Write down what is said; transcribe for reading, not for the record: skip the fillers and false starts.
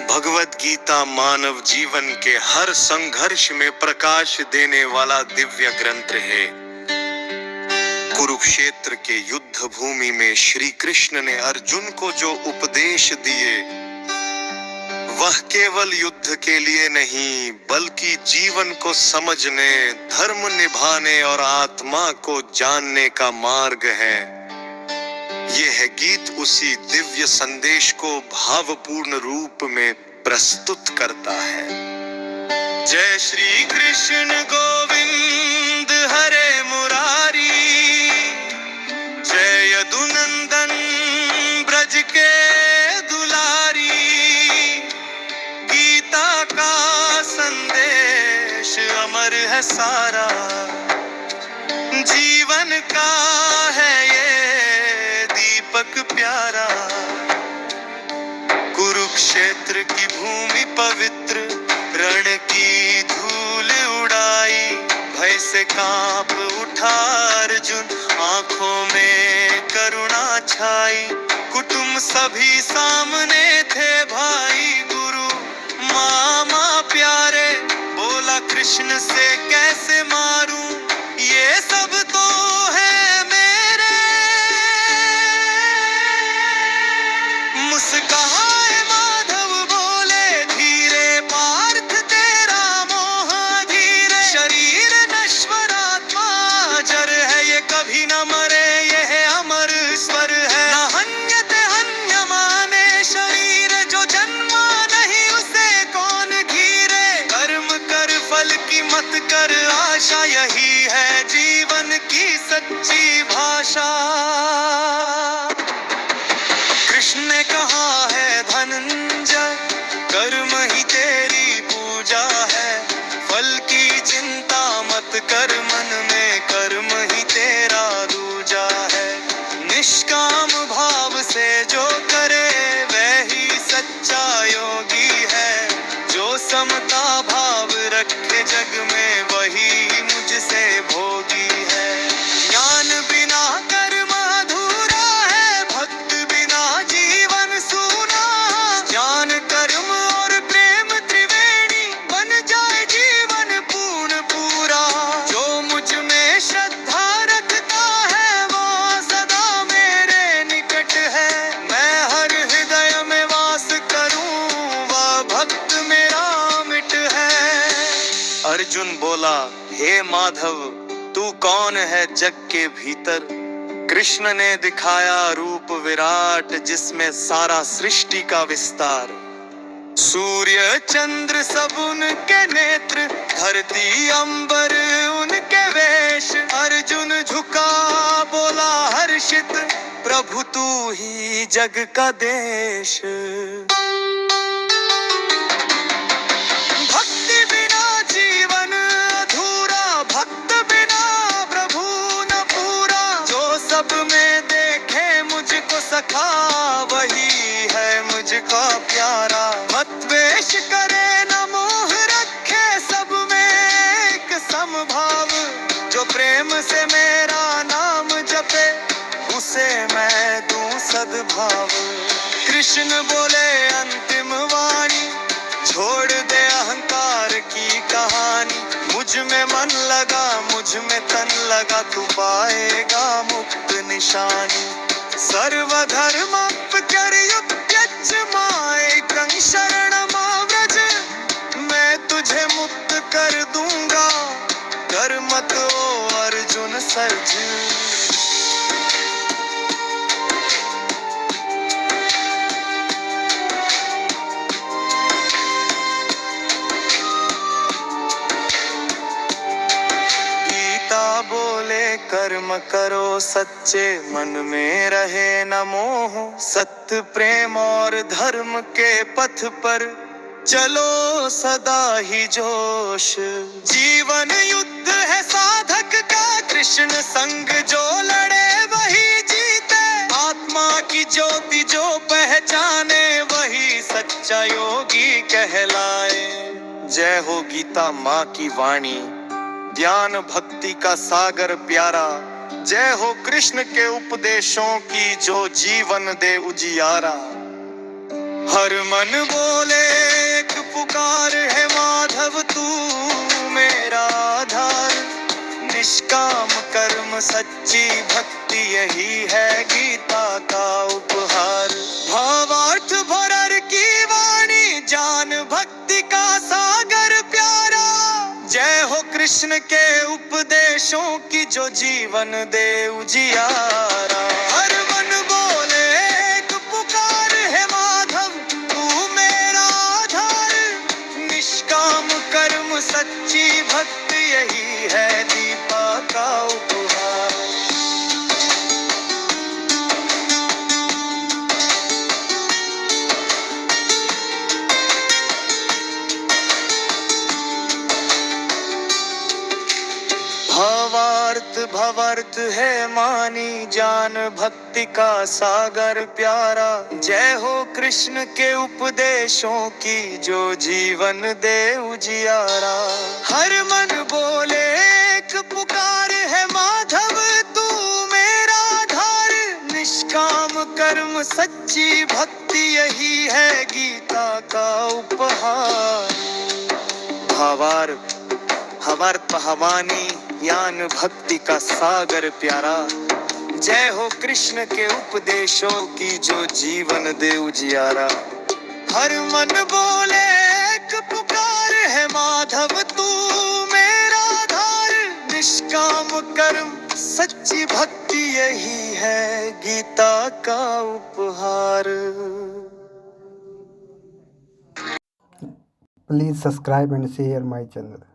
भगवत गीता मानव जीवन के हर संघर्ष में प्रकाश देने वाला दिव्य ग्रंथ है। कुरुक्षेत्र के युद्ध भूमि में श्री कृष्ण ने अर्जुन को जो उपदेश दिए, वह केवल युद्ध के लिए नहीं बल्कि जीवन को समझने, धर्म निभाने और आत्मा को जानने का मार्ग है। यह गीत उसी दिव्य संदेश को भावपूर्ण रूप में प्रस्तुत करता है। जय श्री कृष्ण गोविंद हरे मुरारी, जय यदुनंदन ब्रज के दुलारी। गीता का संदेश अमर है सारा, जीवन का है ये दीपक प्यारा। कुरुक्षेत्र की भूमि पवित्र, रण की धूल उड़ाई। भय से कांप उठा अर्जुन, आंखों में करुणा छाई। कुटुंब सभी सामने थे, भाई गुरु मामा प्यारे। बोला कृष्ण से कैसे मारूं, ये सब तो है मेरे। मुस्काए माधव बोले धीरे, पार्थ तेरा मोह धीरे। शरीर नश्वर आत्मा अजर है, ये कभी न मरे, यह अमर स्वर है। न हन्यते हन्यमाने शरीर, जो जन्मा नहीं उसे कौन घीरे। कर्म कर फल की मत कर आशा, यही है जीवन की सच्ची भाषा। कृष्ण ने कहा है धनंजय, कर्म ही तेरी पूजा है। फल की चिंता मत कर, मन में कर्म ही तेरा दूजा है। निष्काम भाव से जो करे, वही सच्चा योगी है। जो समता भाव रखे जग में, वही मुझसे भोगी है। ज्ञान बिना कर्म अधूरा है, भक्त बिना जीवन सूना। ज्ञान कर्म और प्रेम त्रिवेणी, बन जाए जीवन पूर्ण पूरा। जो मुझ में श्रद्धा रखता है, वो सदा मेरे निकट है। मैं हर हृदय में वास करूं, वह भक्त मेरा मिट है। अर्जुन बोला, हे माधव तू कौन है जग के भीतर। कृष्ण ने दिखाया रूप विराट, जिसमें सारा सृष्टि का विस्तार। सूर्य चंद्र सब उनके नेत्र, धरती अंबर उनके वेश। अर्जुन झुका बोला हर्षित, प्रभु तू ही जग का देश। भक्ति बिना जीवन अधूरा, भक्त बिना प्रभु न पूरा। जो सब में देखे मुझको सखा, वही है मुझको प्यारा। मत द्वेष करे न मोह रखे, सब में एक समभाव। जो प्रेम से मेरा नाम जपे, उसे मैं दूं सद्भाव। कृष्ण बोले अंतिम वाणी, छोड़ दे अहंकार की कहानी। मुझ में मन लगा, मुझ में तन लगा, तू पाएगा मुक्त निशानी। सर्वधर्म परित्यज्य मामेकं शरणं व्रज। मैं तुझे मुक्त कर दूंगा, कर मत ओ अर्जुन सज। बोले कर्म करो सच्चे, मन में रहे न मोह। सत्य प्रेम और धर्म के पथ पर चलो सदा ही जोश। जीवन युद्ध है साधक का, कृष्ण संग जो लड़े वही जीते। आत्मा की ज्योति जो पहचाने, वही सच्चा योगी कहलाए। जय हो गीता माँ की वाणी, ज्ञान भक्ति का सागर प्यारा। जय हो कृष्ण के उपदेशों की, जो जीवन दे उजियारा। हर मन बोले एक पुकार है माधव तू मेरा आधार, निष्काम कर्म सच्ची भक्ति यही है गीता का उपहार। भावार्थ भरर की वाणी जान भक्ति का सागर प्यारा, जय हो कृष्ण के उपदेशों की जो जीवन दे उजियारा। हर मन बोले एक पुकार है माधव तू मेरा आधार, निष्काम कर्म सच्ची भक्ति यही है दीपा का उपहार। भावार्थ भवर्थ है मानी जान भक्ति का सागर प्यारा, जय हो कृष्ण के उपदेशों की जो जीवन दे उजियारा। हर मन बोले एक पुकार है माधव तू मेरा आधार, निष्काम कर्म सच्ची भक्ति यही है गीता का उपहार। भावार्थ हवर्त हवानी ज्ञान भक्ति का सागर प्यारा, जय हो कृष्ण के उपदेशों की जो जीवन दे उजियारा। हर मन बोले एक पुकार है माधव तू मेरा आधार, निष्काम कर्म सच्ची भक्ति यही है गीता का उपहार। Please subscribe and share my channel.